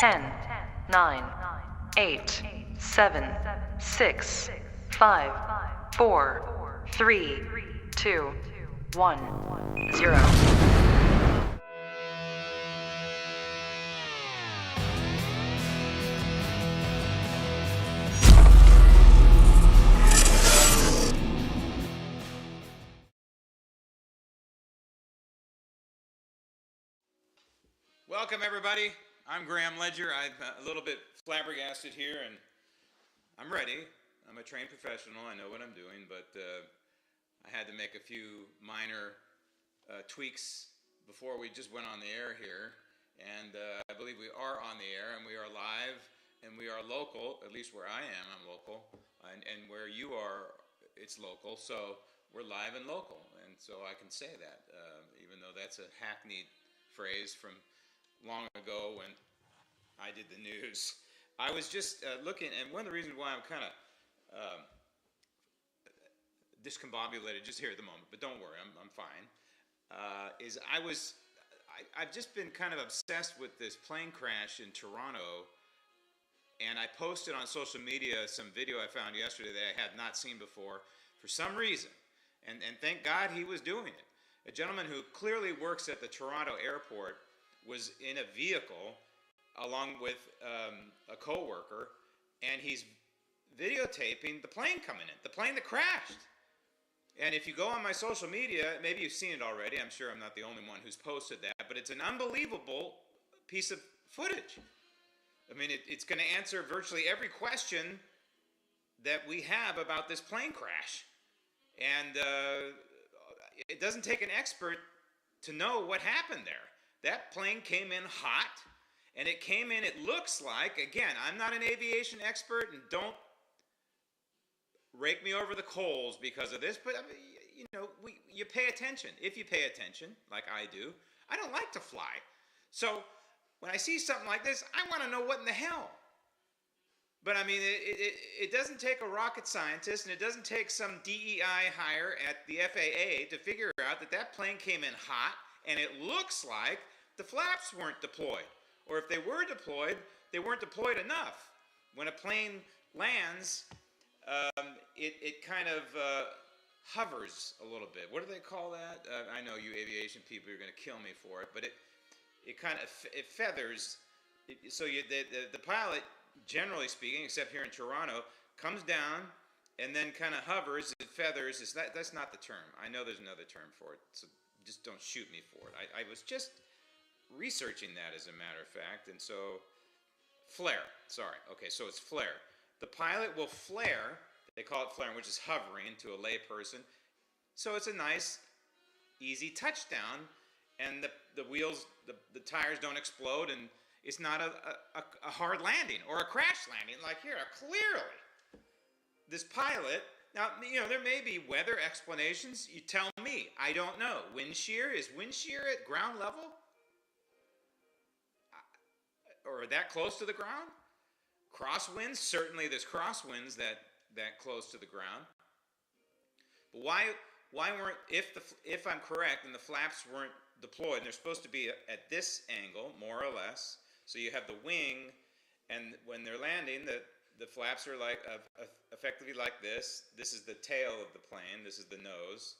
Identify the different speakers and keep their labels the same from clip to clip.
Speaker 1: 10, 9, 8, 7, 6, 5, 4, 3, 2, 1, 0.
Speaker 2: Welcome, everybody. I'm Graham LEDGER. I'm a little bit flabbergasted here, and I'm ready. I'm a trained professional. I know what I'm doing, but I had to make a few minor tweaks before we just went on the air here. And I believe we are on the air, and we are live, and we are local. At least where I am, I'm local. And where you are, it's local. So we're live and local. And so I can say that, even though that's a hackneyed phrase from long ago when I did the news. I was just looking, and one of the reasons why I'm kind of discombobulated just here at the moment, but don't worry, I'm fine, is I've just been kind of obsessed with this plane crash in Toronto, and I posted on social media some video I found yesterday that I had not seen before for some reason, and thank God he was doing it. A gentleman who clearly works at the Toronto airport was in a vehicle along with a co-worker, and he's videotaping the plane coming in, the plane that crashed. And if you go on my social media, maybe you've seen it already. I'm sure I'm not the only one who's posted that, but it's an unbelievable piece of footage. I mean, it's going to answer virtually every question that we have about this plane crash. And it doesn't take an expert to know what happened there. That plane came in hot, and it came in, it looks like, again, I'm not an aviation expert, and don't rake me over the coals because of this, but, I mean, you know, you pay attention. If you pay attention, like I do, I don't like to fly. So when I see something like this, I want to know what in the hell. But, I mean, it doesn't take a rocket scientist, and it doesn't take some DEI hire at the FAA to figure out that that plane came in hot, and it looks like the flaps weren't deployed. Or if they were deployed, they weren't deployed enough. When a plane lands, it kind of hovers a little bit. What do they call that? I know you aviation people are going to kill me for it, but it kind of it feathers. So the pilot, generally speaking, except here in Toronto, comes down and then kind of hovers. It feathers. That's not the term. I know there's another term for it. So just don't shoot me for it. I was just researching that, as a matter of fact, and so flare. Sorry. Okay, so it's flare. The pilot will flare. They call it flaring, which is hovering to a lay person. So it's a nice, easy touchdown, and the wheels, the tires don't explode, and it's not a hard landing or a crash landing like here. Clearly, this pilot. Now, you know, there may be weather explanations. You tell me. I don't know. Wind shear? Is wind shear at ground level? Or that close to the ground? Crosswinds? Certainly there's crosswinds that close to the ground. But why weren't, if I'm correct, and the flaps weren't deployed, and they're supposed to be at this angle, more or less, so you have the wing, and when they're landing, the flaps are like effectively like this. This is the tail of the plane. This is the nose.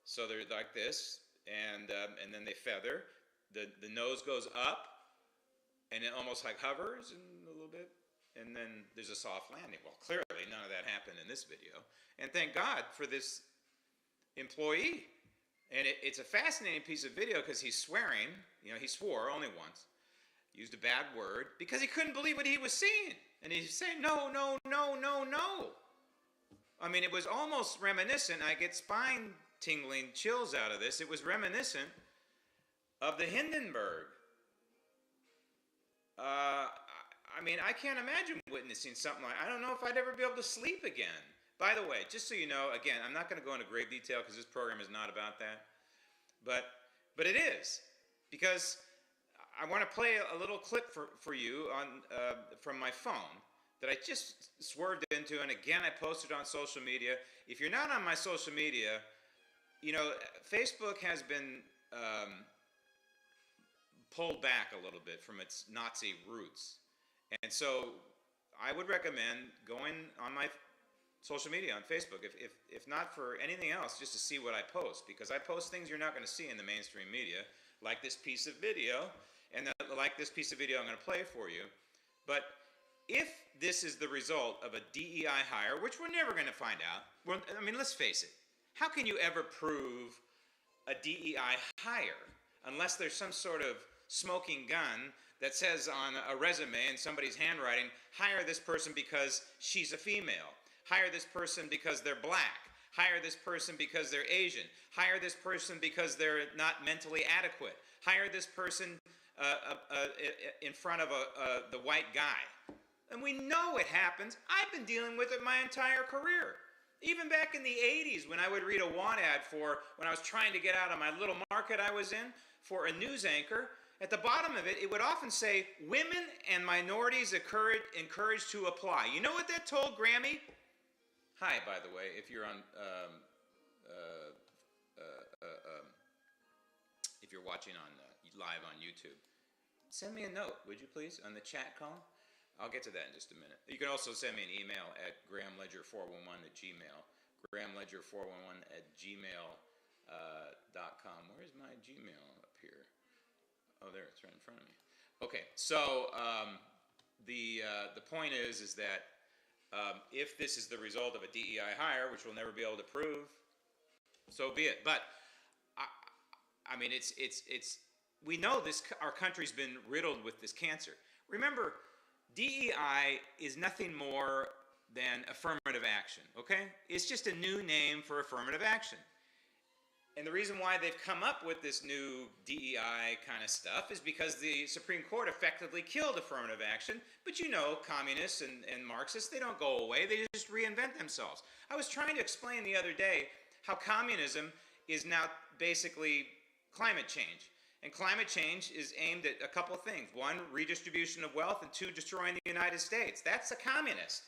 Speaker 2: So they're like this, and then they feather. The nose goes up, and it almost like hovers a little bit, and then there's a soft landing. Well, clearly none of that happened in this video, and thank God for this employee. And it's a fascinating piece of video because he's swearing. You know, he swore only once, used a bad word because he couldn't believe what he was seeing. And he's saying, no, no, no, no, no. I mean, it was almost reminiscent. I get spine-tingling chills out of this. It was reminiscent of the Hindenburg. I mean, I can't imagine witnessing something like that. I don't know if I'd ever be able to sleep again. By the way, just so you know, again, I'm not going to go into grave detail because this program is not about that. But it is. Because I want to play a little clip for you from my phone that I just swerved into, and again I posted on social media. If you're not on my social media, you know, Facebook has been pulled back a little bit from its Nazi roots. And so I would recommend going on my social media on Facebook, if not for anything else, just to see what I post, because I post things you're not going to see in the mainstream media, like this piece of video, and like this piece of video I'm going to play for you. But if this is the result of a DEI hire, which we're never going to find out, I mean, let's face it, how can you ever prove a DEI hire unless there's some sort of smoking gun that says on a resume in somebody's handwriting, hire this person because she's a female, hire this person because they're black, hire this person because they're Asian, hire this person because they're not mentally adequate, hire this person in front of the white guy. And we know it happens. I've been dealing with it my entire career. Even back in the 80s, when I would read a want ad when I was trying to get out of my little market I was in for a news anchor, at the bottom of it, it would often say, women and minorities encouraged to apply. You know what that told Grammy? Hi, by the way, if you're on, if you're watching on live on YouTube, send me a note, would you please, on the chat column? I'll get to that in just a minute. You can also send me an email at grahamledger411@gmail. grahamledger411@gmail.com. Where's my Gmail up here? Oh, there, it's right in front of me. Okay, so the point is that if this is the result of a DEI hire, which we'll never be able to prove, so be it. But I mean, we know our country's been riddled with this cancer. Remember, DEI is nothing more than affirmative action, okay? It's just a new name for affirmative action. And the reason why they've come up with this new DEI kind of stuff is because the Supreme Court effectively killed affirmative action. But you know, communists and Marxists, they don't go away. They just reinvent themselves. I was trying to explain the other day how communism is now basically climate change. And climate change is aimed at a couple things. One, redistribution of wealth, and two, destroying the United States. That's a communist.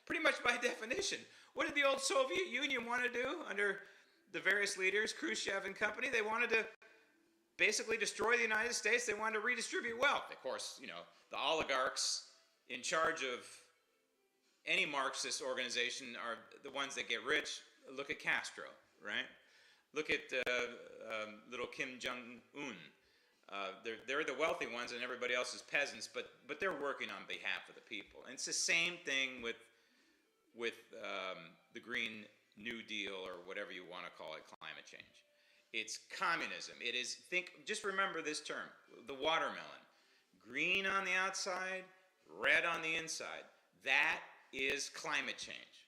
Speaker 2: Pretty much by definition. What did the old Soviet Union want to do under the various leaders, Khrushchev and company? They wanted to basically destroy the United States. They wanted to redistribute wealth. Of course, you know, the oligarchs in charge of any Marxist organization are the ones that get rich. Look at Castro, right? Look at little Kim Jong-un. They're the wealthy ones and everybody else is peasants, but they're working on behalf of the people. And it's the same thing with the Green New Deal, or whatever you want to call it, climate change. It's communism. It is, just remember this term, the watermelon. Green on the outside, red on the inside. That is climate change.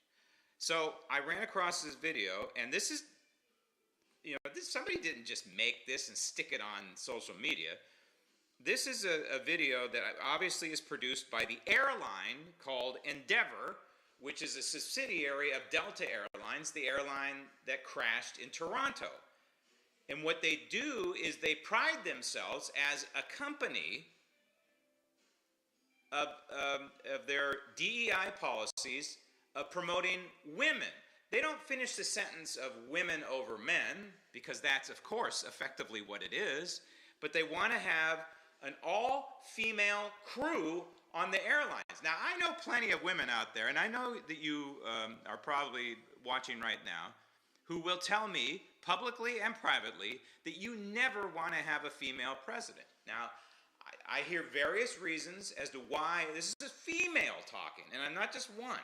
Speaker 2: So I ran across this video, and this is, you know, somebody didn't just make this and stick it on social media. This is a video that obviously is produced by the airline called Endeavor, which is a subsidiary of Delta Airlines, the airline that crashed in Toronto. And what they do is they pride themselves as a company of their DEI policies of promoting women. They don't finish the sentence of women over men, because that's, of course, effectively what it is, but they want to have an all-female crew on the airlines. Now, I know plenty of women out there, and I know that you are probably watching right now, who will tell me, publicly and privately, that you never want to have a female president. Now, I hear various reasons as to why. This is a female talking, and I'm not just one.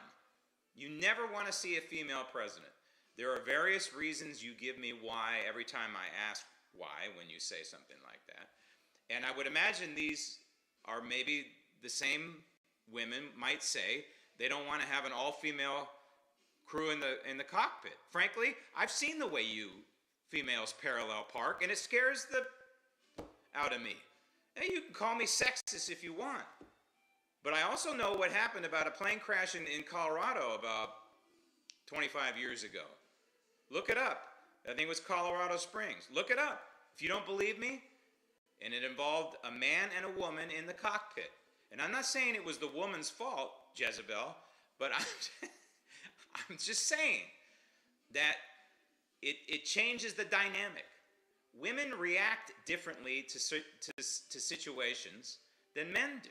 Speaker 2: You never want to see a female president. There are various reasons you give me why every time I ask why when you say something like that. And I would imagine these are maybe the same women might say they don't want to have an all-female crew in the cockpit. Frankly, I've seen the way you females parallel park, and it scares the out of me. Now, you can call me sexist if you want. But I also know what happened about a plane crash in Colorado about 25 years ago. Look it up. I think it was Colorado Springs. Look it up. If you don't believe me, and it involved a man and a woman in the cockpit. And I'm not saying it was the woman's fault, Jezebel, but I'm just saying that it changes the dynamic. Women react differently to situations than men do.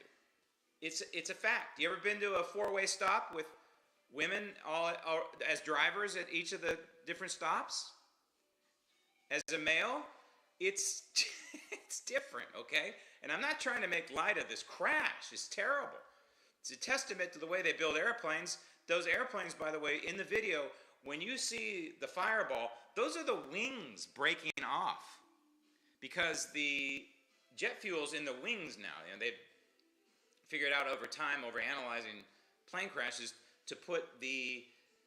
Speaker 2: It's a fact. You ever been to a four-way stop with women all as drivers at each of the different stops? As a male, it's it's different, okay? And I'm not trying to make light of this crash. It's terrible. It's a testament to the way they build airplanes. Those airplanes, by the way, in the video, when you see the fireball, those are the wings breaking off. Because the jet fuel's in the wings now. And they've figured out over time, over analyzing plane crashes, to put the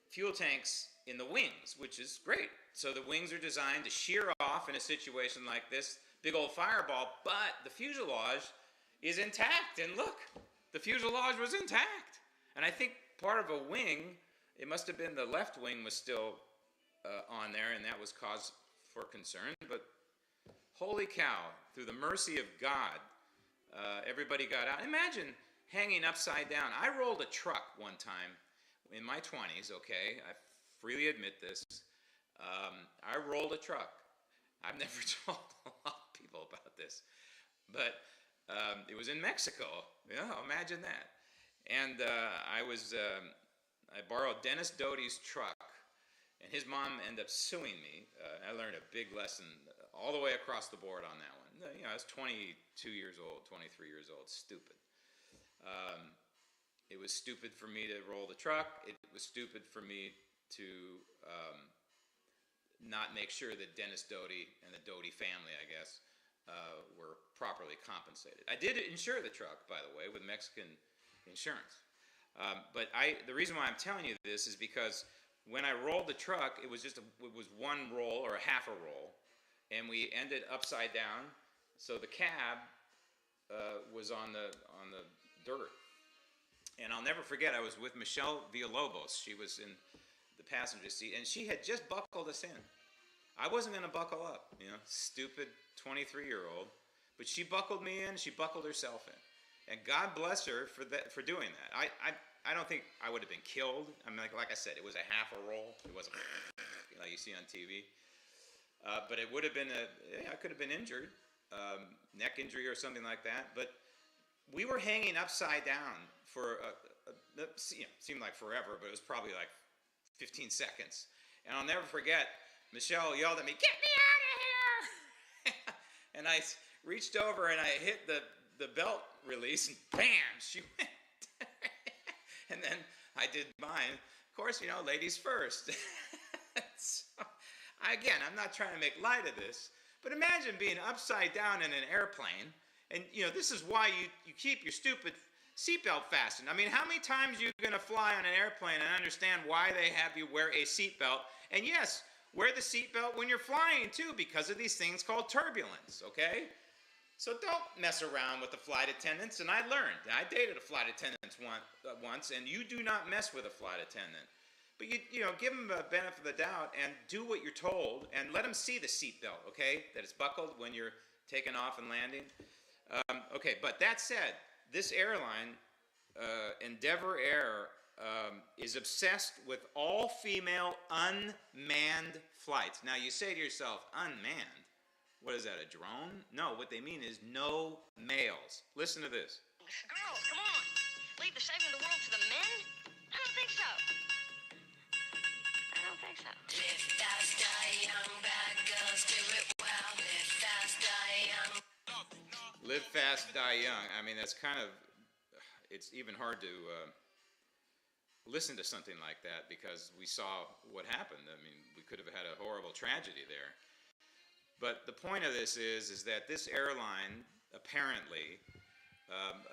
Speaker 2: fuel tanks in the wings, which is great. So the wings are designed to shear off in a situation like this, big old fireball, but the fuselage is intact. And look, the fuselage was intact. And I think part of a wing, it must have been the left wing was still on there, and that was cause for concern. But holy cow, through the mercy of God, everybody got out. Imagine hanging upside down. I rolled a truck one time in my 20s, okay? I freely admit this. I rolled a truck. I've never told a lot of people about this. But it was in Mexico. Yeah, imagine that. And I borrowed Dennis Doty's truck, and his mom ended up suing me. I learned a big lesson all the way across the board on that one. You know, I was 22 years old, 23 years old, stupid. It was stupid for me to roll the truck. It was stupid for me to not make sure that Dennis Doty and the Doty family, I guess, were properly compensated. I did insure the truck, by the way, with Mexican insurance. But the reason why I'm telling you this is because when I rolled the truck, it was one roll or a half a roll, and we ended upside down. So the cab was on the dirt. And I'll never forget, I was with Michelle Villalobos. She was in the passenger seat, and she had just buckled us in. I wasn't going to buckle up, you know, stupid 23-year-old. But she buckled me in, she buckled herself in. And God bless her for doing that. I don't think I would have been killed. I mean, like I said, it was a half a roll. It wasn't like you see on TV. But it would have been I could have been injured, neck injury or something like that. But we were hanging upside down for, seemed like forever, but it was probably like 15 seconds. And I'll never forget, Michelle yelled at me, "Get me out of here!" And I reached over and I hit the belt release, and bam, she went. And then I did mine. Of course, you know, ladies first. So, again, I'm not trying to make light of this, but imagine being upside down in an airplane, and, you know, this is why you keep your stupid seatbelt fastened. I mean, how many times are you going to fly on an airplane and understand why they have you wear a seatbelt? And yes, wear the seatbelt when you're flying, too, because of these things called turbulence, okay? So don't mess around with the flight attendants. And I learned. I dated a flight attendant once, and you do not mess with a flight attendant. But you know, give them the benefit of the doubt and do what you're told, and let them see the seatbelt, okay, that it's buckled when you're taking off and landing. Okay, but that said, this airline, Endeavor Air, is obsessed with all-female unmanned flights. Now, you say to yourself, unmanned? What is that, a drone? No, what they mean is no males. Listen to this.
Speaker 3: Girls, come on. Leave the saving of the world to the men? I don't think so. I don't think so. Live fast, die young, bad girls do it well. Live fast, die young.
Speaker 2: Live fast, die young. I mean, that's kind of, it's even hard to listen to something like that because we saw what happened. I mean, we could have had a horrible tragedy there. But the point of this is that this airline, apparently,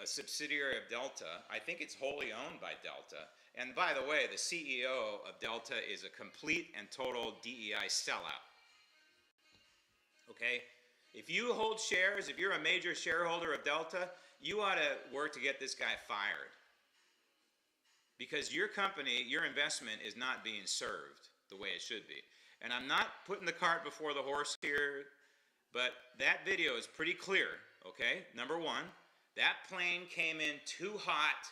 Speaker 2: a subsidiary of Delta, I think it's wholly owned by Delta. And by the way, the CEO of Delta is a complete and total DEI sellout. Okay? If you hold shares, if you're a major shareholder of Delta, you ought to work to get this guy fired. Because your company, your investment is not being served the way it should be. And I'm not putting the cart before the horse here, but that video is pretty clear, okay? Number one, that plane came in too hot,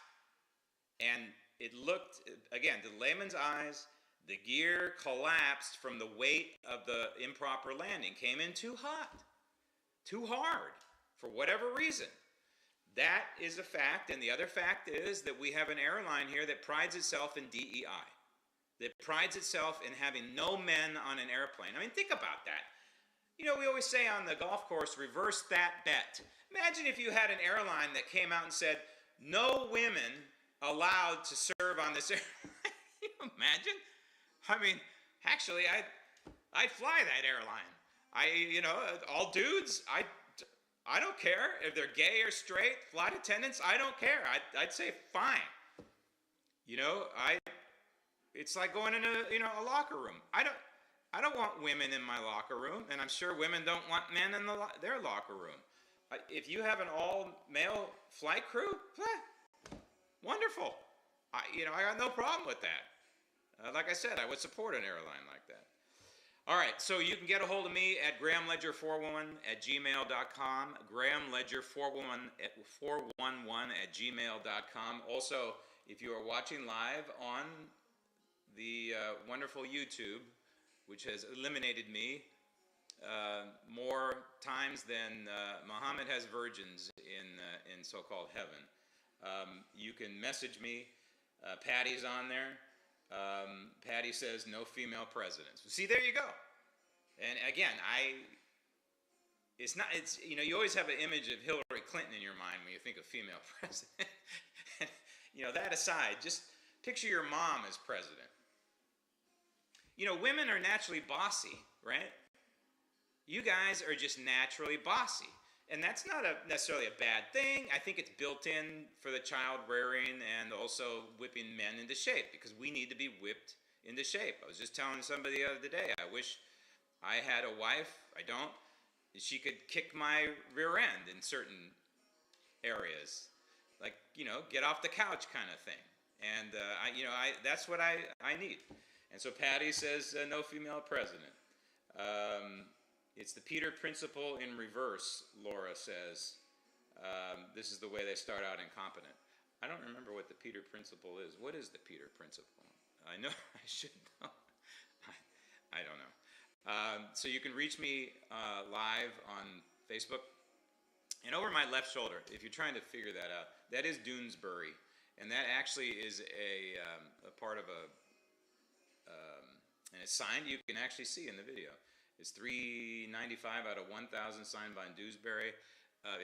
Speaker 2: and it looked, again, to layman's eyes, the gear collapsed from the weight of the improper landing. Came in too hot, too hard, for whatever reason. That is a fact, and the other fact is that we have an airline here that prides itself in DEI, that prides itself in having no men on an airplane. I mean, think about that. You know, we always say on the golf course, reverse that bet. Imagine if you had an airline that came out and said, no women allowed to serve on this airline. Can you imagine? I mean, actually, I'd fly that airline. All dudes, I don't care if they're gay or straight, flight attendants, I don't care. I'd say fine. It's like going in a locker room. I don't want women in my locker room, and I'm sure women don't want men in their locker room. If you have an all-male flight crew, wonderful. I got no problem with that. Like I said, I would support an airline like that. All right, so you can get a hold of me at grahamledger411@gmail.com, grahamledger411@gmail.com. Also, if you are watching live on the wonderful YouTube, which has eliminated me more times than Muhammad has virgins in so-called heaven, you can message me. Patty's on there. Patty says no female presidents. See, there you go. And again, you always have an image of Hillary Clinton in your mind when you think of female president. That aside, just picture your mom as president. Women are naturally bossy, right? You guys are just naturally bossy. And that's not necessarily a bad thing. I think it's built in for the child rearing and also whipping men into shape, because we need to be whipped into shape. I was just telling somebody the other day, I wish I had a wife. I don't. She could kick my rear end in certain areas, like, get off the couch kind of thing. And that's what I need. And so Patty says no female president. It's the Peter principle in reverse, Laura says. This is the way they start out incompetent. I don't remember what the Peter principle is. What is the Peter principle? I know, I should know. I don't know. So you can reach me live on Facebook. And over my left shoulder, if you're trying to figure that out, that is Doonesbury. And that actually is a part of and it's signed, you can actually see in the video. It's $3.95 out of 1,000 signed by Doonesbury.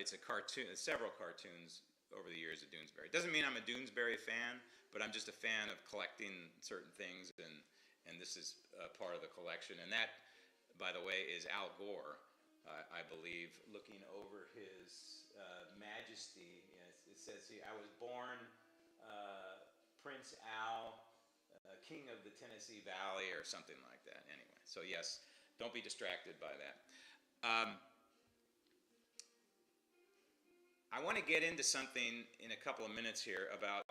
Speaker 2: It's a cartoon, several cartoons over the years of Doonesbury. It doesn't mean I'm a Doonesbury fan, but I'm just a fan of collecting certain things, and this is part of the collection. And that, by the way, is Al Gore, I believe, looking over his majesty. It says here, I was born Prince Al, King of the Tennessee Valley, or something like that. Anyway, so yes, don't be distracted by that. I want to get into something in a couple of minutes here about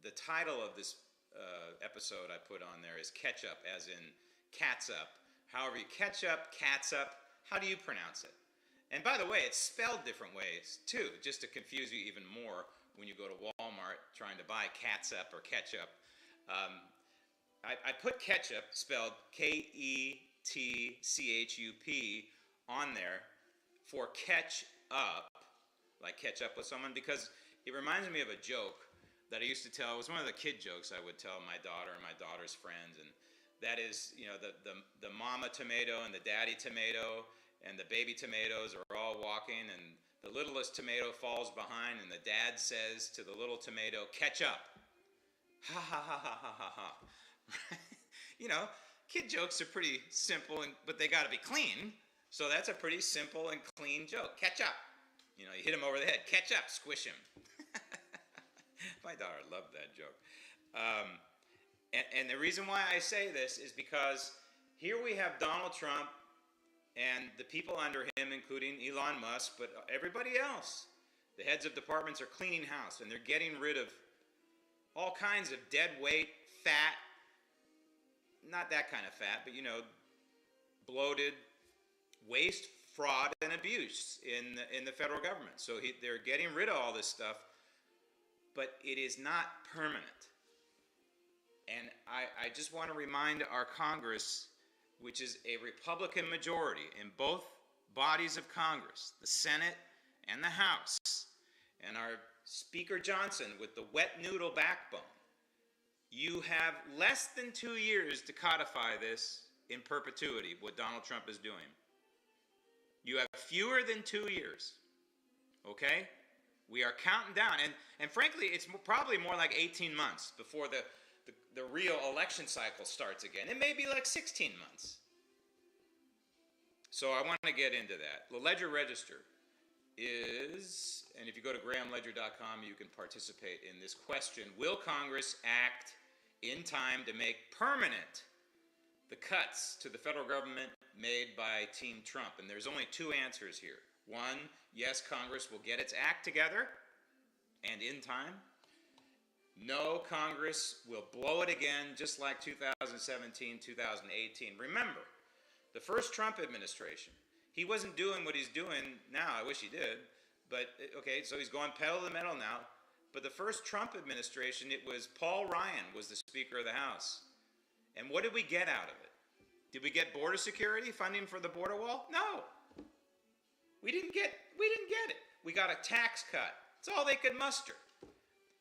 Speaker 2: the title of this episode I put on there is Ketchup, as in cat's up. However you catch up, cat's up, how do you pronounce it? And by the way, it's spelled different ways too, just to confuse you even more when you go to Walmart trying to buy cat's up or ketchup. I put ketchup, spelled Ketchup, on there for catch up, like catch up with someone, because it reminds me of a joke that I used to tell. It was one of the kid jokes I would tell my daughter and my daughter's friends, and that is, the mama tomato and the daddy tomato and the baby tomatoes are all walking, and the littlest tomato falls behind, and the dad says to the little tomato, catch up. Ha ha ha ha ha ha ha. Kid jokes are pretty simple, but they got to be clean. So that's a pretty simple and clean joke. Catch up. You hit him over the head. Catch up. Squish him. My daughter loved that joke. And the reason why I say this is because here we have Donald Trump and the people under him, including Elon Musk, but everybody else. The heads of departments are cleaning house, and they're getting rid of all kinds of dead weight, fat, not that kind of fat, but bloated, waste, fraud, and abuse in the federal government. So they're getting rid of all this stuff, but it is not permanent. And I just want to remind our Congress, which is a Republican majority in both bodies of Congress, the Senate and the House, and our Speaker Johnson with the wet noodle backbone, you have less than 2 years to codify this in perpetuity, what Donald Trump is doing. You have fewer than 2 years, okay? We are counting down, and frankly, it's probably more like 18 months before the real election cycle starts again. It may be like 16 months. So I want to get into that. The Ledger Register is, and if you go to grahamledger.com, you can participate in this question: will Congress act in time to make permanent the cuts to the federal government made by Team Trump? And there's only two answers here. One, yes, Congress will get its act together and in time. No, Congress will blow it again, just like 2017, 2018. Remember, the first Trump administration, he wasn't doing what he's doing now. I wish he did. But, okay, so he's going pedal to the metal now. But the first Trump administration, it was Paul Ryan was the Speaker of the House. And what did we get out of it? Did we get border security, funding for the border wall? No. We didn't get it. We got a tax cut. That's all they could muster.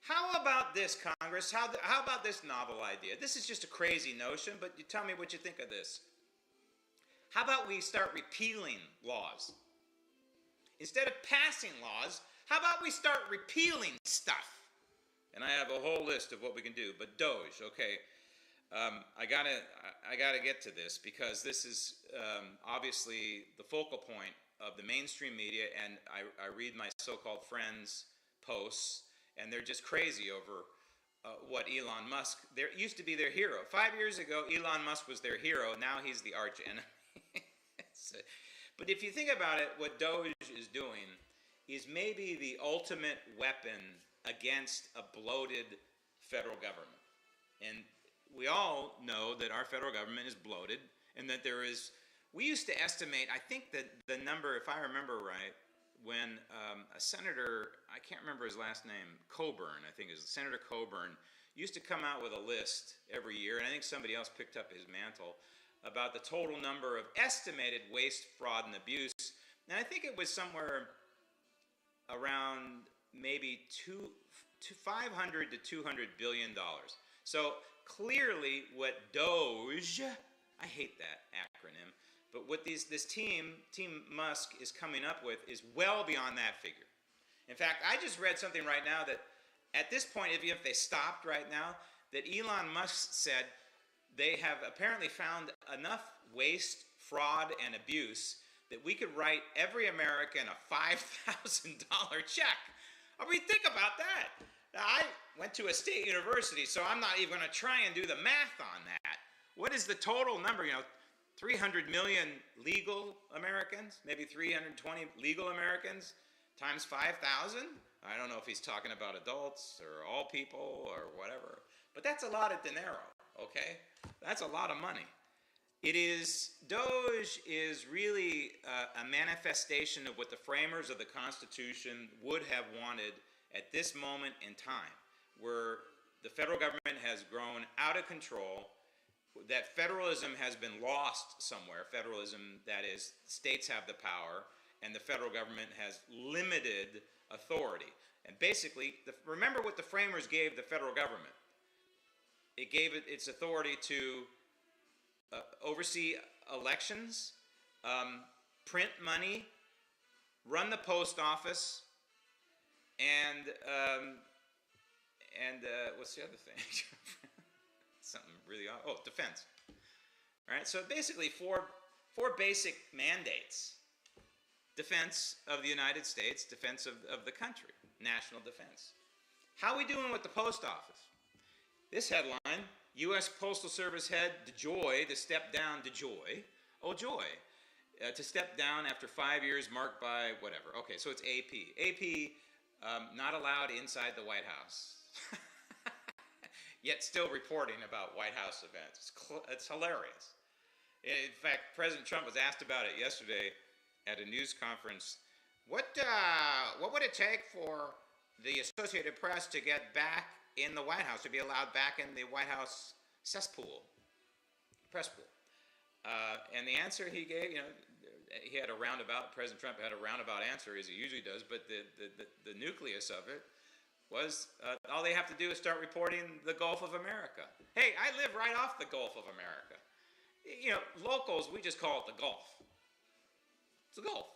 Speaker 2: How about this, Congress? How about this novel idea? This is just a crazy notion, but you tell me what you think of this. How about we start repealing laws? Instead of passing laws, how about we start repealing stuff? And I have a whole list of what we can do. But Doge, okay. I gotta get to this because this is obviously the focal point of the mainstream media, and I read my so-called friends' posts, and they're just crazy over what Elon Musk, there used to be their hero. 5 years ago, Elon Musk was their hero. Now he's the arch enemy. But if you think about it, what Doge is doing is maybe the ultimate weapon against a bloated federal government. And we all know that our federal government is bloated, and that there is, we used to estimate, I think that the number, if I remember right, when a senator, I can't remember his last name, Coburn, I think it was Senator Coburn, used to come out with a list every year, and I think somebody else picked up his mantle, about the total number of estimated waste, fraud, and abuse. And I think it was somewhere around maybe 500 to $200 billion. So clearly what Doge, I hate that acronym, but what this Team Musk is coming up with is well beyond that figure. In fact, I just read something right now that at this point, even if they stopped right now, that Elon Musk said they have apparently found enough waste, fraud, and abuse that we could write every American a $5,000 check. I mean, think about that. Now, I went to a state university, so I'm not even going to try and do the math on that. What is the total number? 300 million legal Americans, maybe 320 legal Americans, times 5,000? I don't know if he's talking about adults or all people or whatever. But that's a lot of dinero, okay? That's a lot of money. Doge is really a manifestation of what the framers of the Constitution would have wanted at this moment in time, where the federal government has grown out of control, that federalism has been lost somewhere. Federalism, that is, states have the power, and the federal government has limited authority. And basically, remember what the framers gave the federal government. It gave it its authority to oversee elections, print money, run the post office, and what's the other thing? Something really odd. Oh, defense. All right, so basically four basic mandates. Defense of the United States, defense of the country, national defense. How are we doing with the post office? This headline, U.S. Postal Service head DeJoy to step down, DeJoy, oh joy, to step down after 5 years marked by whatever. Okay, so it's AP. AP not allowed inside the White House. Yet still reporting about White House events. It's hilarious. In fact, President Trump was asked about it yesterday at a news conference. What would it take for the Associated Press to get back in the White House, to be allowed back in the White House cesspool, press pool? And the answer he gave, he had a roundabout, President Trump had a roundabout answer, as he usually does, but the nucleus of it was all they have to do is start reporting the Gulf of America. Hey, I live right off the Gulf of America. You know, locals, we just call it the Gulf. It's the Gulf.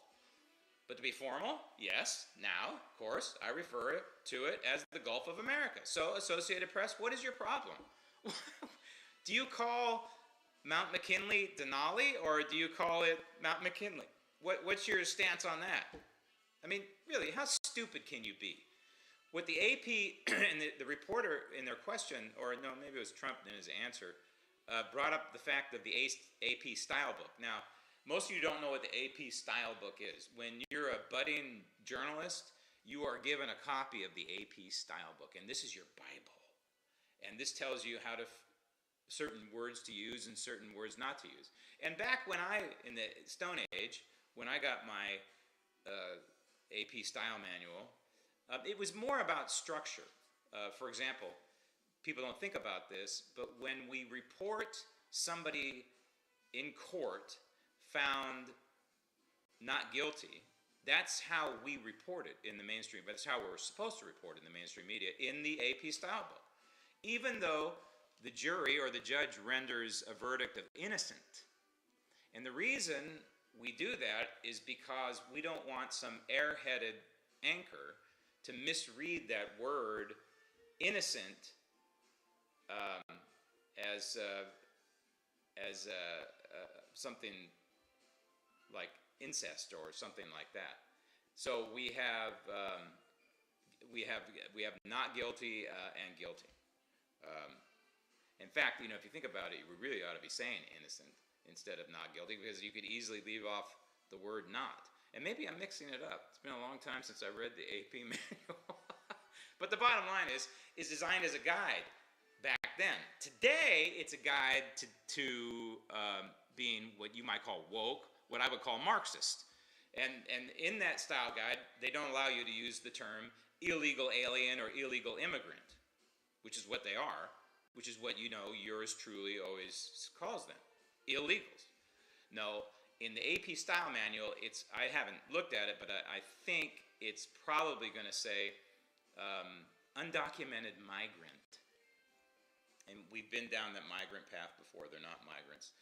Speaker 2: But to be formal, yes, now, of course, I refer to it as the Gulf of America. So, Associated Press, what is your problem? Do you call Mount McKinley Denali, or do you call it Mount McKinley? What's your stance on that? I mean, really, how stupid can you be? What the AP and the reporter in their question, or no, maybe it was Trump in his answer, brought up the fact of the AP style book. Now, most of you don't know what the AP style book is. When you're a budding journalist, you are given a copy of the AP style book, and this is your Bible. And this tells you how to certain words to use and certain words not to use. And back when in the Stone Age, when I got my AP style manual, it was more about structure. For example, people don't think about this, but when we report somebody in court found not guilty, that's how we report it in the mainstream. That's how we're supposed to report in the mainstream media in the AP style book. Even though the jury or the judge renders a verdict of innocent. And the reason we do that is because we don't want some airheaded anchor to misread that word innocent as something like incest or something like that. So we have not guilty and guilty. In fact, you know, if you think about it, we really ought to be saying innocent instead of not guilty, because you could easily leave off the word not. And maybe I'm mixing it up. It's been a long time since I read the AP manual. But the bottom line is designed as a guide back then. Today, it's a guide to being what you might call woke, what I would call Marxist. And in that style guide, they don't allow you to use the term illegal alien or illegal immigrant, which is what they are, which is what, you know, yours truly always calls them, illegals. No, in the AP style manual, I haven't looked at it, but I think it's probably going to say undocumented migrant. And we've been down that migrant path before. They're not migrants.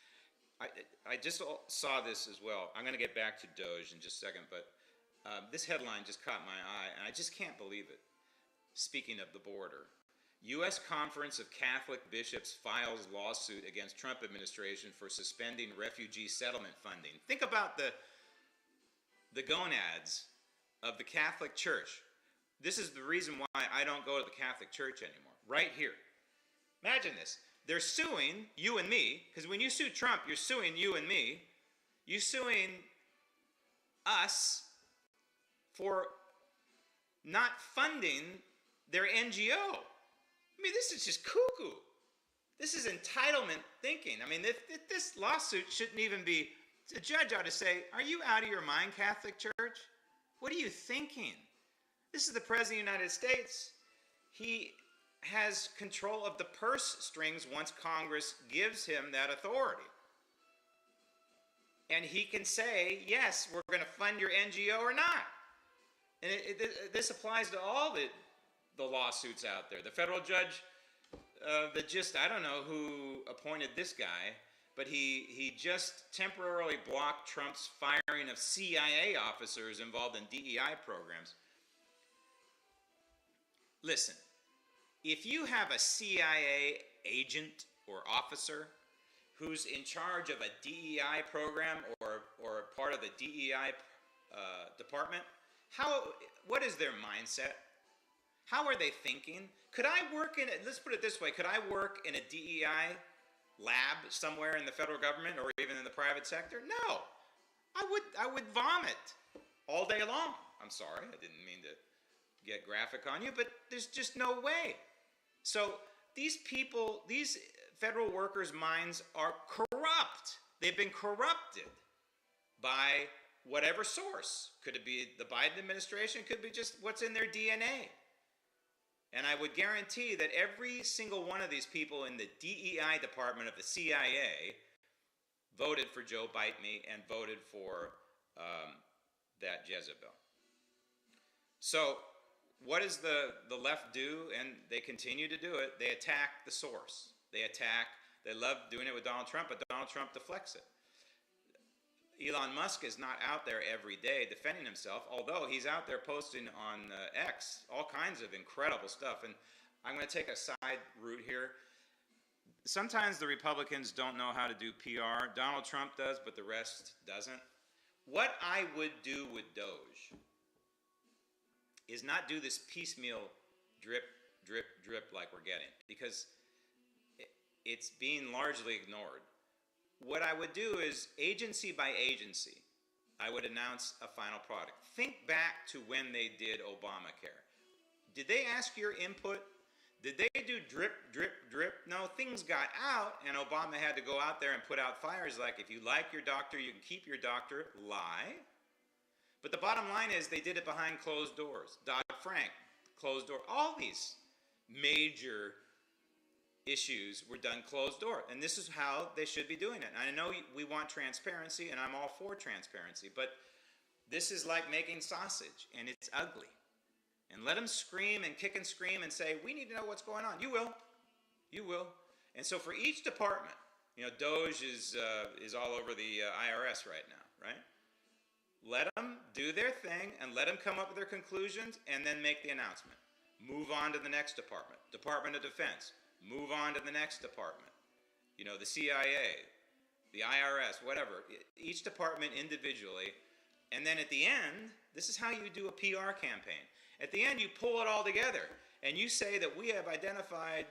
Speaker 2: I just saw this as well. I'm going to get back to Doge in just a second, but this headline just caught my eye, and I just can't believe it. Speaking of the border, U.S. Conference of Catholic Bishops files lawsuit against Trump administration for suspending refugee settlement funding. Think about the gonads of the Catholic Church. This is the reason why I don't go to the Catholic Church anymore. Right here. Imagine this. They're suing you and me, because when you sue Trump, you're suing you and me. You're suing us for not funding their NGO. I mean, this is just cuckoo. This is entitlement thinking. I mean, this lawsuit shouldn't even be, the judge ought to say, are you out of your mind, Catholic Church? What are you thinking? This is the President of the United States. He has control of the purse strings once Congress gives him that authority. And he can say, yes, we're going to fund your NGO or not. And this applies to all the lawsuits out there. The federal judge, I don't know who appointed this guy, but he just temporarily blocked Trump's firing of CIA officers involved in DEI programs. Listen, if you have a CIA agent or officer who's in charge of a DEI program or part of the DEI department, what is their mindset? How are they thinking? Could I work let's put it this way, could I work in a DEI lab somewhere in the federal government or even in the private sector? No. I would vomit all day long. I'm sorry, I didn't mean to get graphic on you, but there's just no way. So these people, these federal workers' minds are corrupt. They've been corrupted by whatever source. Could it be the Biden administration? Could be just what's in their DNA. And I would guarantee that every single one of these people in the DEI department of the CIA voted for Joe Biden and voted for that Jezebel. So what does the left do? And they continue to do it. They attack the source. They love doing it with Donald Trump, but Donald Trump deflects it. Elon Musk is not out there every day defending himself, although he's out there posting on X all kinds of incredible stuff. And I'm going to take a side route here. Sometimes the Republicans don't know how to do PR. Donald Trump does, but the rest doesn't. What I would do with Doge is not do this piecemeal drip, drip, drip like we're getting, because it's being largely ignored. What I would do is, agency by agency, I would announce a final product. Think back to when they did Obamacare. Did they ask your input? Did they do drip, drip, drip? No, things got out, and Obama had to go out there and put out fires like, if you like your doctor, you can keep your doctor. Lie. But the bottom line is, they did it behind closed doors. Dodd-Frank, closed door. All these major issues were done closed door, and this is how they should be doing it. And I know we want transparency, and I'm all for transparency, but this is like making sausage, and it's ugly. And let them scream and kick and scream and say, we need to know what's going on. You will. You will. And so for each department, you know, Doge is all over the IRS right now, right? Let them do their thing and let them come up with their conclusions and then make the announcement. Move on to the next department. Department of Defense. Move on to the next department. You know, the CIA, the IRS, whatever. Each department individually. And then at the end, this is how you do a PR campaign. At the end, you pull it all together. And you say that we have identified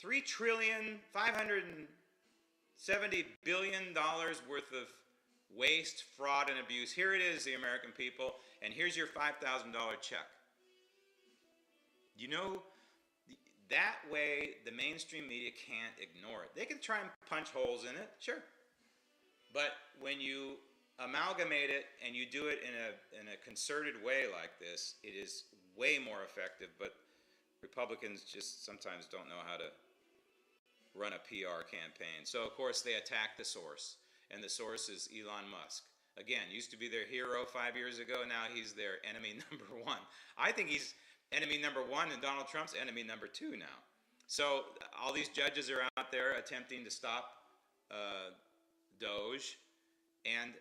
Speaker 2: $3,570 billion worth of waste, fraud, and abuse. Here it is, the American people. And here's your $5,000 check. You know, that way the mainstream media can't ignore it. They can try and punch holes in it, sure. But when you amalgamate it and you do it in a concerted way like this, it is way more effective. But Republicans just sometimes don't know how to run a PR campaign. So, of course, they attack the source. And the source is Elon Musk. Again, used to be their hero 5 years ago. Now he's their enemy number one. I think he's enemy number one, and Donald Trump's enemy number two now. So all these judges are out there attempting to stop Doge. And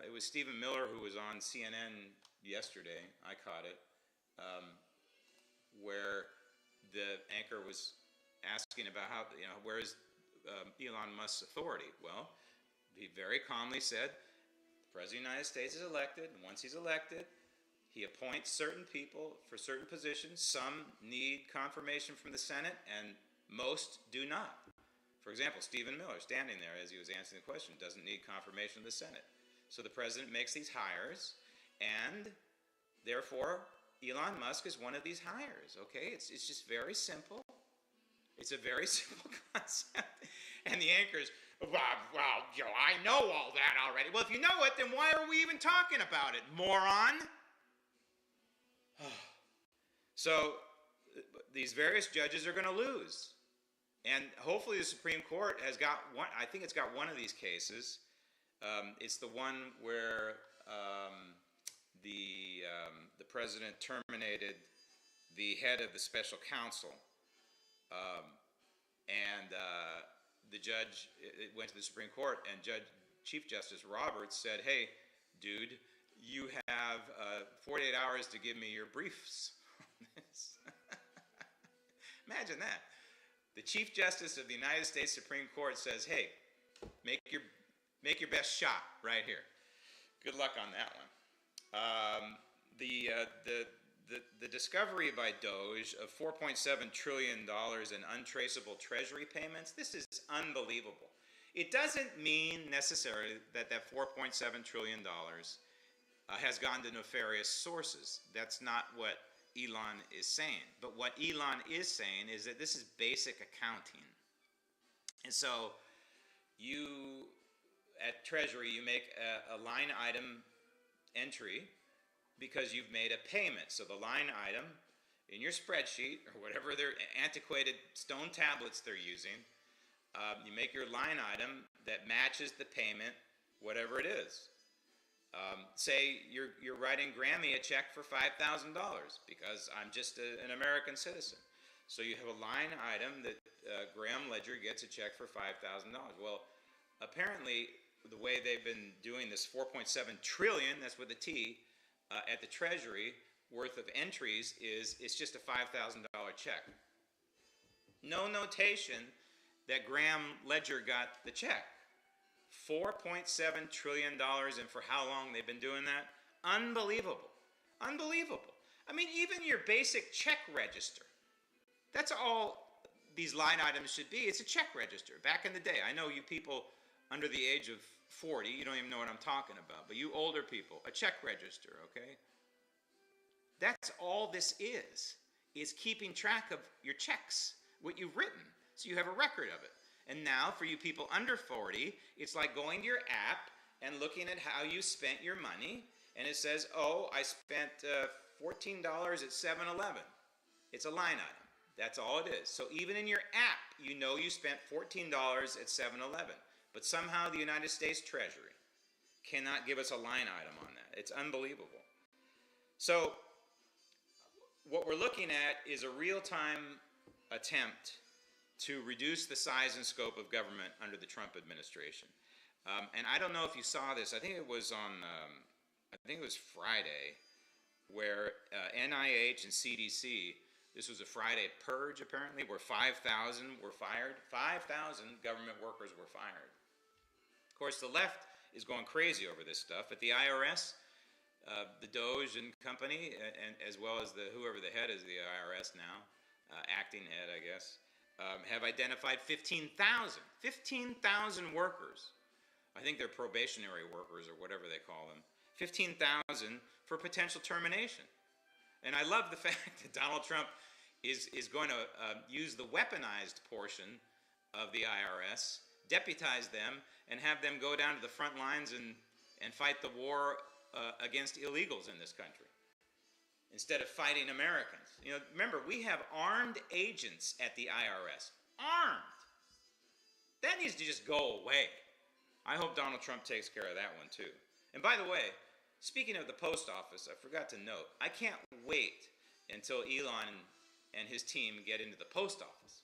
Speaker 2: it was Stephen Miller who was on CNN yesterday. I caught it. Where the anchor was asking about how, you know, where is Elon Musk's authority? Well, he very calmly said, the President of the United States is elected, and once he's elected, he appoints certain people for certain positions. Some need confirmation from the Senate, and most do not. For example, Stephen Miller, standing there as he was answering the question, doesn't need confirmation of the Senate. So the President makes these hires, and therefore, Elon Musk is one of these hires, okay? It's just very simple. It's a very simple concept. And the anchors, well, Joe, I know all that already. Well, if you know it, then why are we even talking about it, moron? So these various judges are going to lose. And hopefully the Supreme Court has got one. I think it's got one of these cases. It's the one where the president terminated the head of the special counsel. The judge, it went to the Supreme Court, and Chief Justice Roberts said, hey, dude, you have 48 hours to give me your briefs on this. Imagine that. The Chief Justice of the United States Supreme Court says, hey, make your best shot right here. Good luck on that one. The discovery by Doge of $4.7 trillion in untraceable treasury payments, this is unbelievable. It doesn't mean necessarily that $4.7 trillion has gone to nefarious sources. That's not what Elon is saying. But what Elon is saying is that this is basic accounting. And so you, at Treasury, you make a line item entry because you've made a payment. So the line item in your spreadsheet, or whatever their antiquated stone tablets they're using, you make your line item that matches the payment, whatever it is. Say you're writing Grammy a check for $5,000 because I'm just an American citizen. So you have a line item that Graham Ledger gets a check for $5,000. Well, apparently the way they've been doing this 4.7 trillion, that's with a T, at the Treasury worth of entries is it's just a $5,000 check. No notation that Graham Ledger got the check. $4.7 trillion, and for how long they've been doing that? Unbelievable. Unbelievable. I mean, even your basic check register. That's all these line items should be. It's a check register. Back in the day, I know you people under the age of 40, you don't even know what I'm talking about, but you older people, a check register, okay? That's all this is keeping track of your checks, what you've written, so you have a record of it. And now, for you people under 40, it's like going to your app and looking at how you spent your money, and it says, oh, I spent $14 at 7-Eleven. It's a line item. That's all it is. So even in your app, you know you spent $14 at 7-Eleven. But somehow the United States Treasury cannot give us a line item on that. It's unbelievable. So what we're looking at is a real-time attempt to reduce the size and scope of government under the Trump administration. And I don't know if you saw this. I think it was on, I think it was Friday, where NIH and CDC, this was a Friday purge apparently, where 5,000 were fired. 5,000 government workers were fired. Of course, the left is going crazy over this stuff. At the IRS, the Doge and company, and as well as whoever the head is of the IRS now, acting head, I guess, have identified 15,000 workers. I think they're probationary workers or whatever they call them. 15,000 for potential termination. And I love the fact that Donald Trump is going to use the weaponized portion of the IRS, deputize them, and have them go down to the front lines and fight the war against illegals in this country, instead of fighting Americans. You know, remember, we have armed agents at the IRS. Armed! That needs to just go away. I hope Donald Trump takes care of that one too. And by the way, speaking of the post office, I forgot to note, I can't wait until Elon and his team get into the post office.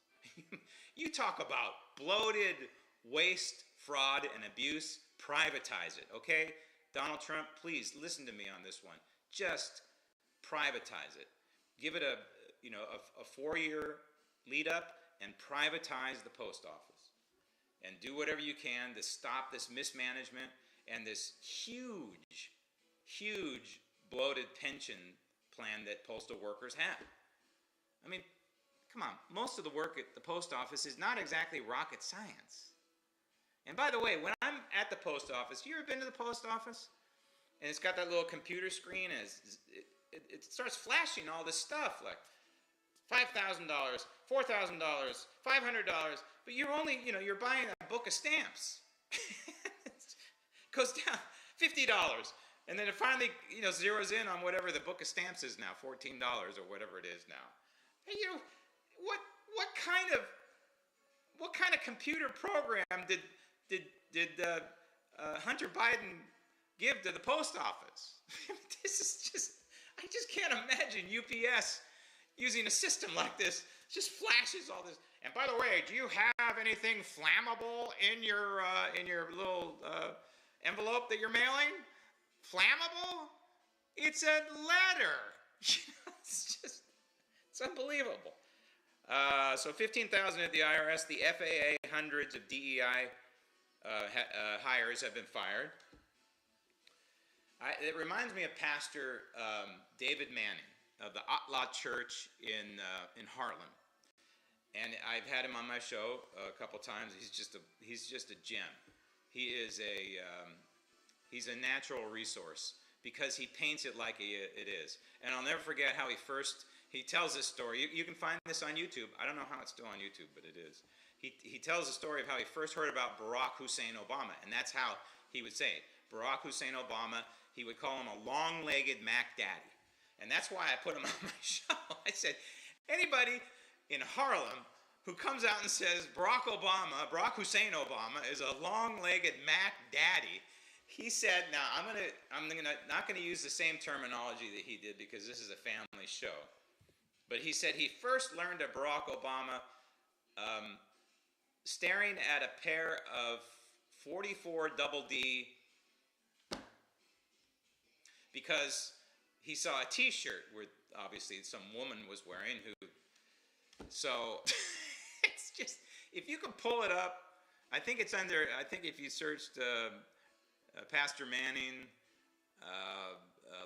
Speaker 2: You talk about bloated waste, fraud, and abuse, privatize it, okay? Donald Trump, please listen to me on this one. Just privatize it. Give it a 4-year lead up and privatize the post office. And do whatever you can to stop this mismanagement and this huge bloated pension plan that postal workers have. I mean, come on, most of the work at the post office is not exactly rocket science. And by the way, when I'm at the post office, you ever been to the post office? And it's got that little computer screen, and it starts flashing all this stuff, like $5,000, $4,000, $500, but you're only, you're buying a book of stamps. It goes down $50, and then it finally, zeroes in on whatever the book of stamps is now, $14 or whatever it is now. Hey, what kind of computer program did Hunter Biden give to the post office? This is just, I just can't imagine UPS using a system like this. It just flashes all this. And by the way, do you have anything flammable in your little envelope that you're mailing? Flammable? It's a letter. It's unbelievable. So 15,000 at the IRS, the FAA, hundreds of DEI hires have been fired. It reminds me of Pastor David Manning of the Otlaw Church in Harlem, and I've had him on my show a couple times. He's just a gem. He's a natural resource because he paints it like it is. And I'll never forget how he tells this story. You can find this on YouTube. I don't know how it's still on YouTube, but it is. He tells the story of how he first heard about Barack Hussein Obama, and that's how he would say it. Barack Hussein Obama, he would call him a long-legged Mac Daddy. And that's why I put him on my show. I said, anybody in Harlem who comes out and says Barack Hussein Obama is a long-legged Mac Daddy, He said, now not gonna use the same terminology that he did because this is a family show. But he said he first learned of Barack Obama staring at a pair of 44 double D because he saw a T-shirt where obviously some woman was wearing who. So it's just, if you can pull it up, I think it's under. I think if you searched Pastor Manning,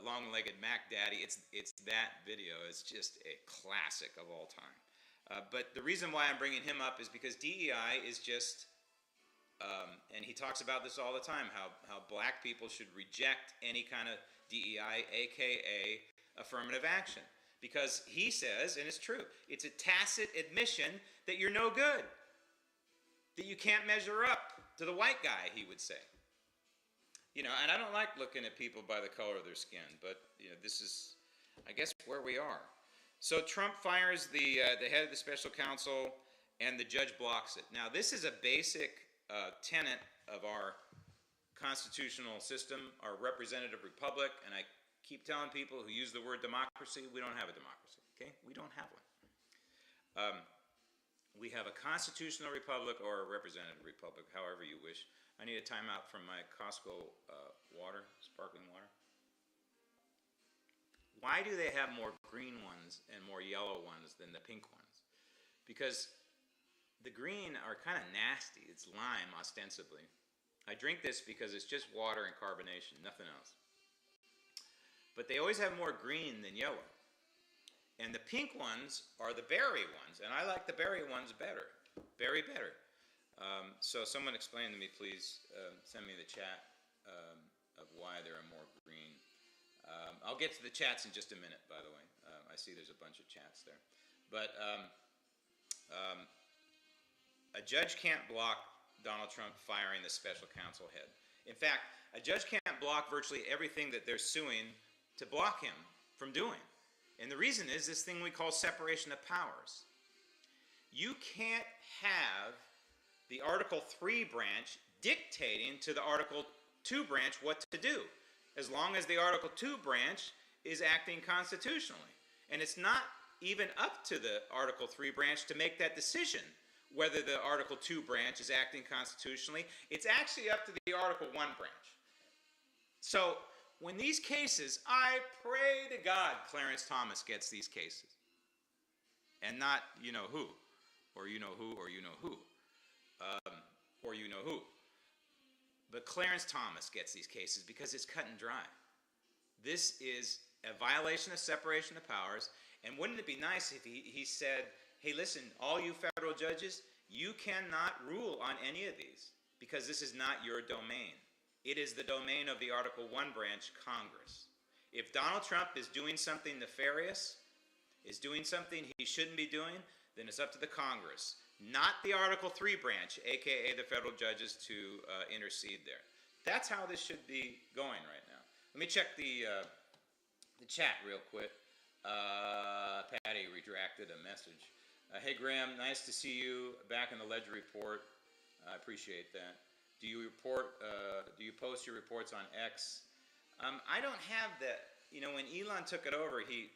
Speaker 2: long-legged Mac Daddy, it's that video. It's just a classic of all time. But the reason why I'm bringing him up is because DEI is just, and he talks about this all the time, how black people should reject any kind of DEI, aka affirmative action, because he says, and it's true, it's a tacit admission that you're no good, that you can't measure up to the white guy, he would say. You know, and I don't like looking at people by the color of their skin, but you know, this is, I guess, where we are. So Trump fires the head of the special counsel, and the judge blocks it. Now, this is a basic tenet of our constitutional system, our representative republic, and I keep telling people who use the word democracy, we don't have a democracy, okay? We don't have one. We have a constitutional republic or a representative republic, however you wish. I need a timeout from my Costco water, sparkling water. Why do they have more green ones and more yellow ones than the pink ones? Because the green are kind of nasty. It's lime, ostensibly. I drink this because it's just water and carbonation, nothing else. But they always have more green than yellow. And the pink ones are the berry ones, and I like the berry ones better. Berry better. So someone explain to me, please. Send me the chat of why there are more green. I'll get to the chats in just a minute, by the way. I see there's a bunch of chats there. But a judge can't block Donald Trump firing the special counsel head. In fact, a judge can't block virtually everything that they're suing to block him from doing. And the reason is this thing we call separation of powers. You can't have the Article 3 branch dictating to the Article 2 branch what to do, as long as the Article 2 branch is acting constitutionally. And it's not even up to the Article 3 branch to make that decision whether the Article 2 branch is acting constitutionally. It's actually up to the Article 1 branch. So when these cases, I pray to God Clarence Thomas gets these cases. And not you know who, or you know who, or you know who, or you know who. But Clarence Thomas gets these cases because it's cut and dry. This is a violation of separation of powers. And wouldn't it be nice if he said, hey, listen, all you federal judges, you cannot rule on any of these because this is not your domain. It is the domain of the Article 1 branch, Congress. If Donald Trump is doing something nefarious, is doing something he shouldn't be doing, then it's up to the Congress, not the Article 3 branch, aka the federal judges, to intercede there. That's how this should be going right now. Let me check the chat real quick. Patty retracted a message. Hey Graham, nice to see you back in the Ledger report. I appreciate that. Do you post your reports on X? I don't have that. You know, when Elon took it over, he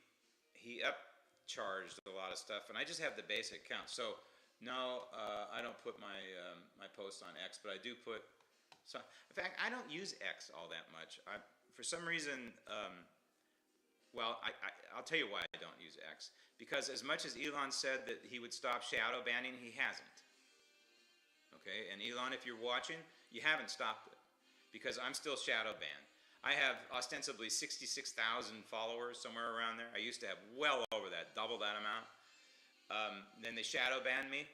Speaker 2: upcharged a lot of stuff, and I just have the basic count. So no, I don't put my my posts on X, but I do put. So in fact, I don't use X all that much. For some reason. Well, I'll tell you why I don't use X. Because as much as Elon said that he would stop shadow banning, he hasn't. Okay, and Elon, if you're watching, you haven't stopped it. Because I'm still shadow banned. I have ostensibly 66,000 followers, somewhere around there. I used to have well over that, double that amount. Then they shadow banned me.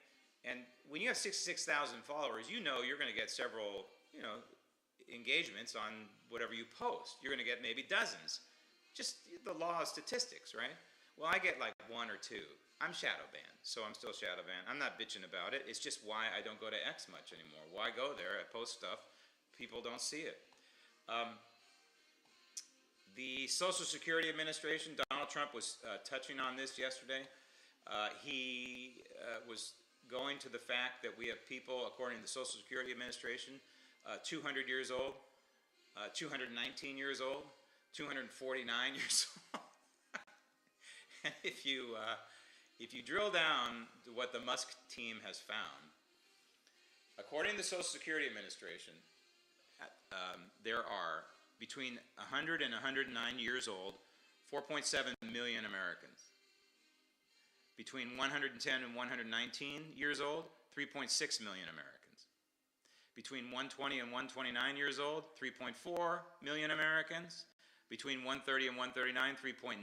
Speaker 2: And when you have 66,000 followers, you know you're going to get several, engagements on whatever you post. You're going to get maybe dozens. Just the law of statistics, right? Well, I get like 1 or 2. I'm shadow banned, so I'm still shadow banned. I'm not bitching about it. It's just why I don't go to X much anymore. Why go there? I post stuff. People don't see it. The Social Security Administration, Donald Trump was touching on this yesterday. He was going to the fact that we have people, according to the Social Security Administration, 200 years old, 219 years old, 249 years old. And if you drill down to what the Musk team has found, according to the Social Security Administration, there are between 100 and 109 years old, 4.7 million Americans. Between 110 and 119 years old, 3.6 million Americans. Between 120 and 129 years old, 3.4 million Americans. Between 130 and 139, 3.9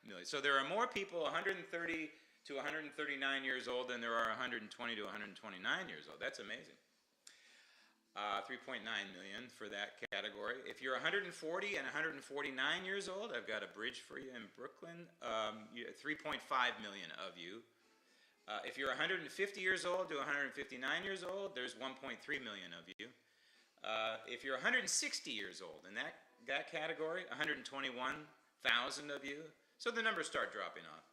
Speaker 2: million. So there are more people 130 to 139 years old than there are 120 to 129 years old. That's amazing. 3.9 million for that category. If you're 140 and 149 years old, I've got a bridge for you in Brooklyn. 3.5 million of you. If you're 150 years old to 159 years old, there's 1.3 million of you. If you're 160 years old in that category, 121,000 of you. So the numbers start dropping off.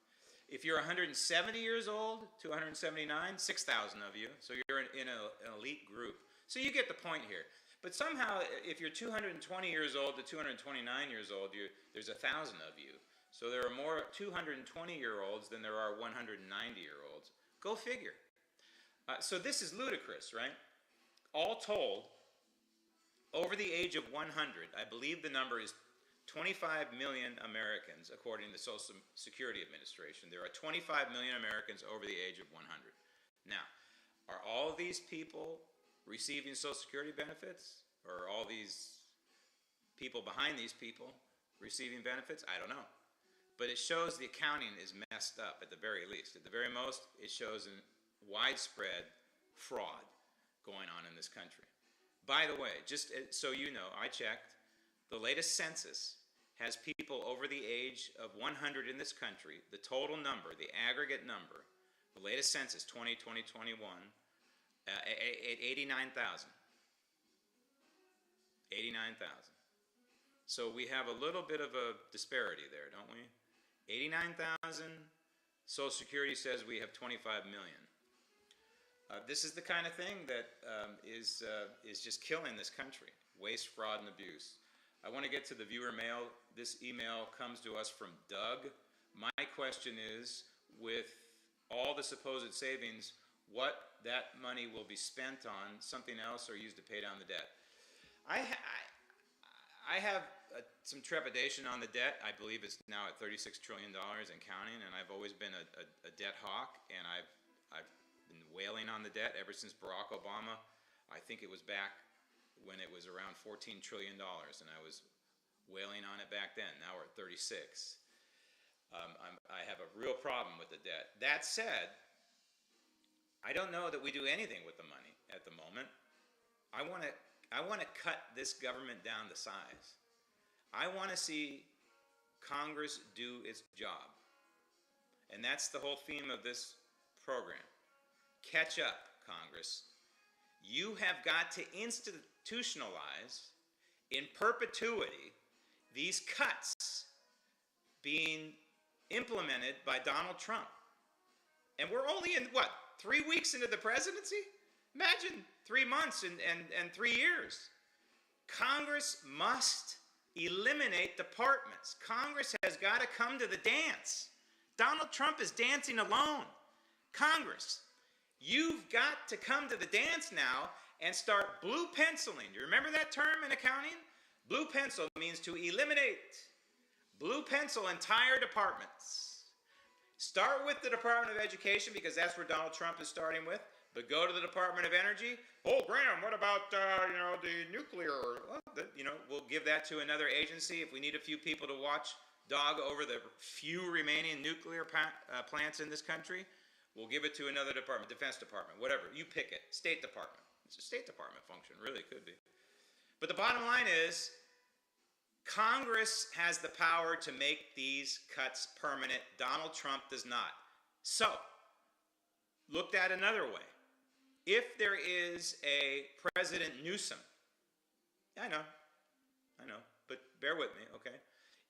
Speaker 2: If you're 170 years old to 179, 6,000 of you. So you're in an elite group. So you get the point here. But somehow, if you're 220 years old to 229 years old, there's 1,000 of you. So there are more 220-year-olds than there are 190-year-olds. Go figure. So this is ludicrous, right? All told, over the age of 100, I believe the number is 25 million Americans, according to the Social Security Administration. There are 25 million Americans over the age of 100. Now, are all of these people receiving Social Security benefits? Or are all these people behind these people receiving benefits? I don't know. But it shows the accounting is messed up at the very least. At the very most, it shows a widespread fraud going on in this country. By the way, just so you know, I checked, the latest census has people over the age of 100 in this country, the total number, the aggregate number, the latest census, 2021, at 89,000. 89,000. So we have a little bit of a disparity there, don't we? 89,000. Social Security says we have 25 million. This is the kind of thing that is just killing this country. Waste, fraud, and abuse. I want to get to the viewer mail. This email comes to us from Doug. My question is, with all the supposed savings, what that money will be spent on, something else, or used to pay down the debt. I have some trepidation on the debt. I believe it's now at $36 trillion and counting, and I've always been a debt hawk, and I've been wailing on the debt ever since Barack Obama. I think it was back when it was around $14 trillion, and I was wailing on it back then. Now we're at 36. I have a real problem with the debt. That said, I don't know that we do anything with the money at the moment. I want to cut this government down to size. I want to see Congress do its job. And that's the whole theme of this program. Catch up, Congress. You have got to institutionalize in perpetuity these cuts being implemented by Donald Trump. And we're only in, 3 weeks into the presidency? Imagine 3 months and 3 years. Congress must eliminate departments. Congress has got to come to the dance. Donald Trump is dancing alone. Congress, you've got to come to the dance now and start blue penciling. Do you remember that term in accounting? Blue pencil means to eliminate. Blue pencil entire departments. Start with the Department of Education, because that's where Donald Trump is starting with. But go to the Department of Energy. Oh, Graham, what about the nuclear? Well, we'll give that to another agency. If we need a few people to watch dog over the few remaining nuclear plants in this country, we'll give it to another department, Defense Department, whatever. You pick it. State Department. It's a State Department function, really could be. But the bottom line is, Congress has the power to make these cuts permanent. Donald Trump does not. So, looked at another way. If there is a President Newsom, I know, but bear with me, okay?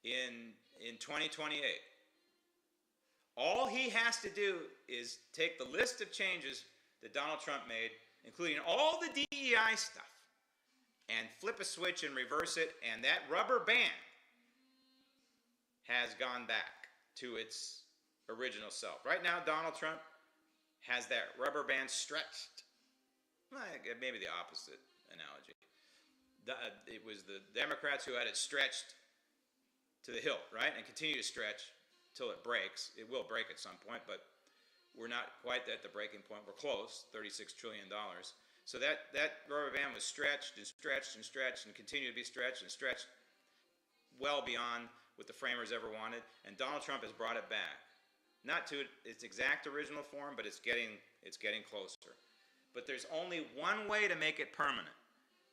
Speaker 2: In 2028, all he has to do is take the list of changes that Donald Trump made, including all the DEI stuff, and flip a switch and reverse it, and that rubber band has gone back to its original self. Right now, Donald Trump has that rubber band stretched. Well, maybe the opposite analogy. It was the Democrats who had it stretched to the hilt, right? And continue to stretch till it breaks. It will break at some point, but we're not quite at the breaking point. We're close, $36 trillion. So that rubber band was stretched and stretched and stretched and continued to be stretched and stretched well beyond what the framers ever wanted. And Donald Trump has brought it back. Not to its exact original form, but it's getting closer. But there's only one way to make it permanent,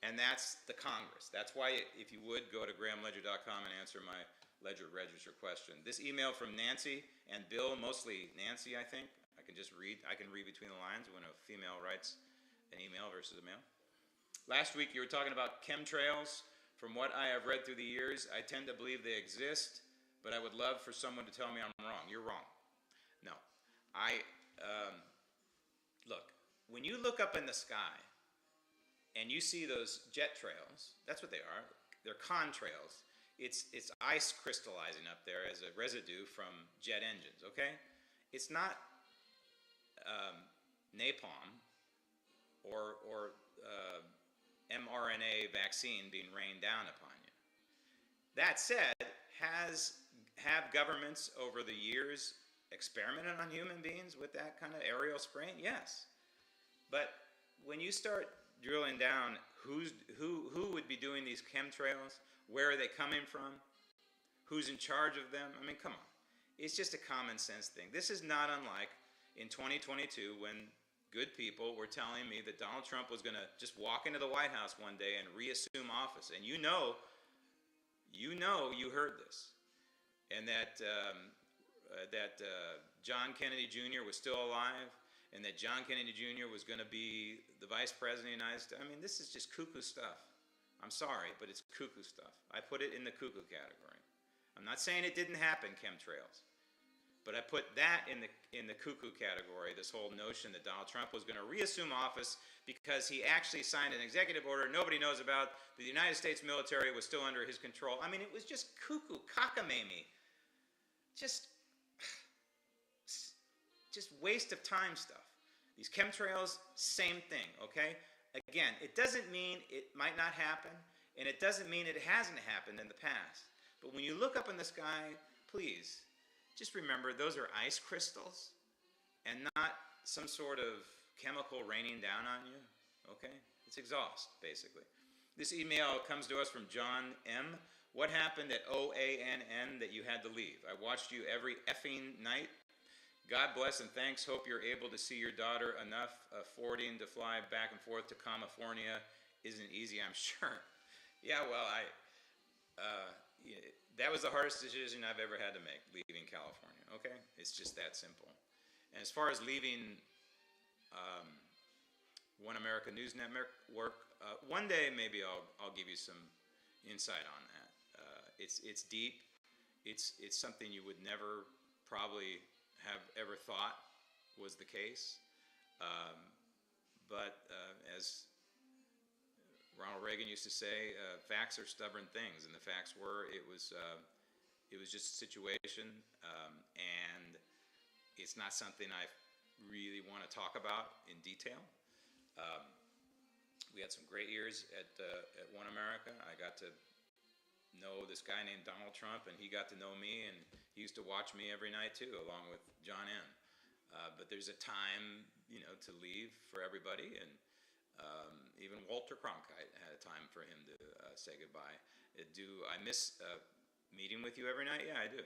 Speaker 2: and that's the Congress. That's why, if you would, go to grahamledger.com and answer my Ledger Register question. This email from Nancy and Bill, mostly Nancy, I think. I can read between the lines when a female writes an email versus a male. Last week you were talking about chemtrails. From what I have read through the years, I tend to believe they exist, but I would love for someone to tell me I'm wrong. You're wrong. No. Look, when you look up in the sky and you see those jet trails, that's what they are. They're contrails. It's ice crystallizing up there as a residue from jet engines, okay? It's not napalm or mRNA vaccine being rained down upon you. That said, have governments over the years experimented on human beings with that kind of aerial spraying? Yes. But when you start drilling down who would be doing these chemtrails, where are they coming from, who's in charge of them, I mean, come on. It's just a common sense thing. This is not unlike in 2022 when good people were telling me that Donald Trump was going to just walk into the White House one day and reassume office. And you heard this. And that John Kennedy Jr. was still alive, and that John Kennedy Jr. was going to be the vice president of the United States. I mean, this is just cuckoo stuff. I'm sorry, but it's cuckoo stuff. I put it in the cuckoo category. I'm not saying it didn't happen, chemtrails. But I put that in the cuckoo category, this whole notion that Donald Trump was going to reassume office because he actually signed an executive order nobody knows about, the United States military was still under his control. I mean, it was just cuckoo, cockamamie. Just waste of time stuff. These chemtrails, same thing, okay? Again, it doesn't mean it might not happen, and it doesn't mean it hasn't happened in the past. But when you look up in the sky, please, just remember those are ice crystals and not some sort of chemical raining down on you, okay? It's exhaust, basically. This email comes to us from John M. What happened at OANN that you had to leave? I watched you every effing night. God bless and thanks. Hope you're able to see your daughter enough. Affording to fly back and forth to California isn't easy, I'm sure. Yeah, well, that was the hardest decision I've ever had to make, leaving California, okay? It's just that simple. And as far as leaving One America News Network, one day maybe I'll give you some insight on that. It's deep. It's something you would never probably have ever thought was the case. But as Ronald Reagan used to say, facts are stubborn things, and the facts were it was just a situation, and it's not something I really want to talk about in detail. We had some great years at One America. I got to know this guy named Donald Trump, and he got to know me, and he used to watch me every night too, along with John M. But there's a time, to leave for everybody, and even Walter Cronkite had a time for him to say goodbye. Do I miss meeting with you every night? Yeah, I do.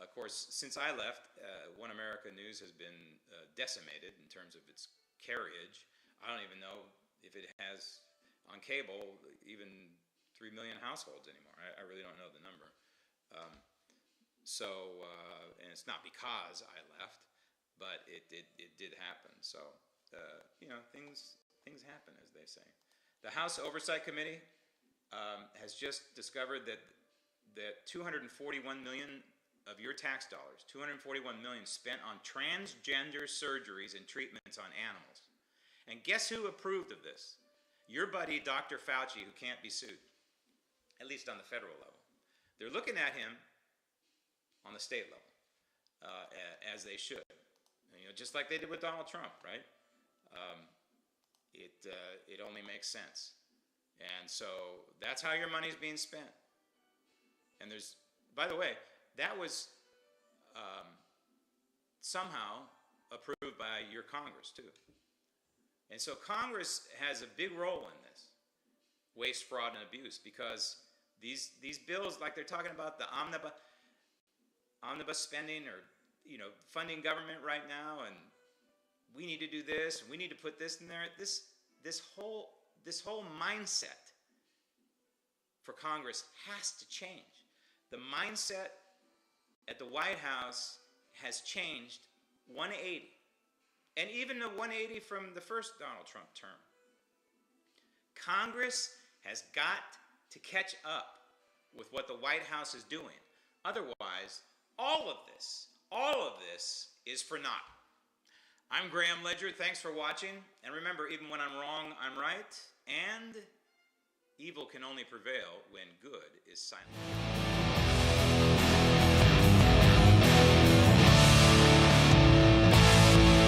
Speaker 2: Of course, since I left, One America News has been decimated in terms of its carriage. I don't even know if it has on cable even 3 million households anymore. I really don't know the number. And it's not because I left, but it did happen. So, things happen, as they say. The House Oversight Committee has just discovered that 241 million of your tax dollars, 241 million spent on transgender surgeries and treatments on animals. And guess who approved of this? your buddy, Dr. Fauci, who can't be sued, at least on the federal level. They're looking at him on the state level, as they should. Just like they did with Donald Trump, right? It only makes sense. And so that's how your money's being spent. And there's, by the way, that was somehow approved by your Congress too. And so Congress has a big role in this, waste, fraud, and abuse, because these bills, like they're talking about the omnibus spending, or funding government right now, and we need to do this, and we need to put this in there. This whole mindset for Congress has to change. The mindset at the White House has changed 180, and even the 180 from the first Donald Trump term. Congress has got to catch up with what the White House is doing. Otherwise, all of this is for naught. I'm Graham Ledger. Thanks for watching. And remember, even when I'm wrong, I'm right. And evil can only prevail when good is silent.